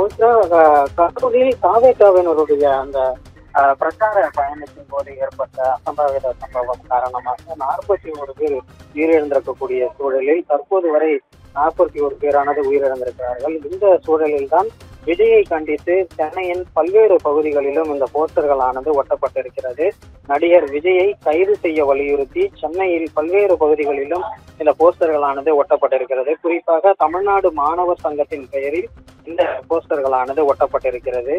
பவித்ரா, கரூரில் தாவேகாவினருடைய அந்த பிரச்சார பயணத்தின் போது ஏற்பட்ட அசம்பாவித சம்பவம் காரணமாக 41 பேர் உயிரிழந்திருக்கக்கூடிய சூழலில் தற்போது வரை 41 பேரானது உயிரிழந்திருக்கிறார்கள். இந்த சூழலில் தான் விஜயை கண்டித்து சென்னையின் பல்வேறு பகுதிகளிலும் இந்த போஸ்டர்களானது ஒட்டப்பட்டிருக்கிறது. நடிகர் விஜயை கைது செய்ய வலியுறுத்தி சென்னையில் பல்வேறு பகுதிகளிலும் இந்த போஸ்டர்களானது ஒட்டப்பட்டிருக்கிறது. குறிப்பாக தமிழ்நாடு மாணவர் சங்கத்தின் பெயரில் இந்த போஸ்டர்களானது ஒட்டப்பட்டிருக்கிறது.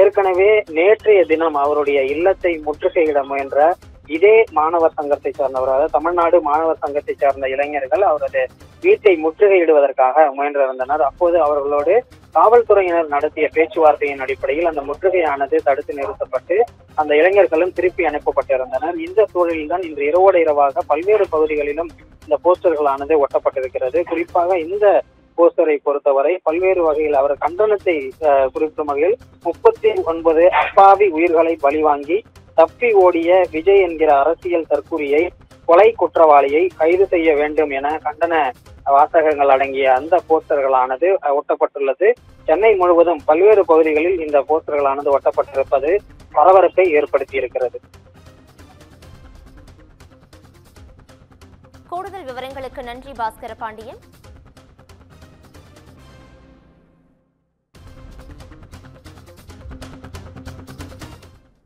ஏற்கனவே நேற்றைய தினம் அவருடைய இல்லத்தை முற்றுகையிட முயன்ற இதே மாணவர் சங்கத்தை சார்ந்தவர், அதாவது தமிழ்நாடு மாணவர் சங்கத்தை சார்ந்த இளைஞர்கள் அவரது வீட்டை முற்றுகையிடுவதற்காக முயன்றிருந்தனர். அப்போது அவர்களோடு காவல்துறையினர் நடத்திய பேச்சுவார்த்தையின் அடிப்படையில் அந்த முற்றுகையானது தடுத்து நிறுத்தப்பட்டு அந்த இளைஞர்களும் திருப்பி அனுப்பப்பட்டிருந்தனர். இந்த சூழலில் தான் இன்று இரவோடு இரவாக பல்வேறு பகுதிகளிலும் இந்த போஸ்டர்களானது ஒட்டப்பட்டிருக்கிறது. குறிப்பாக இந்த போஸ்டரை பொறுத்தவரை பல்வேறு வகையில் அவர் கண்டனத்தை குறிப்பிடும் வகையில் 39 அப்பாவி உயிர்களை பலிவாங்கி தப்பி ஓடிய விஜய் என்கிற அரசியல் தற்கூரியை, கொலை குற்றவாளியை கைது செய்ய வேண்டும் என கண்டன வாசகங்கள் அடங்கிய அந்த போஸ்டர்களானது ஒட்டப்பட்டுள்ளது. சென்னை முழுவதும் பல்வேறு பகுதிகளில் இந்த போஸ்டர்களானது ஒட்டப்பட்டிருப்பது பரபரப்பை ஏற்படுத்தி இருக்கிறது. கூடுதல் விவரங்களுக்கு நன்றி பாஸ்கர பாண்டியன்.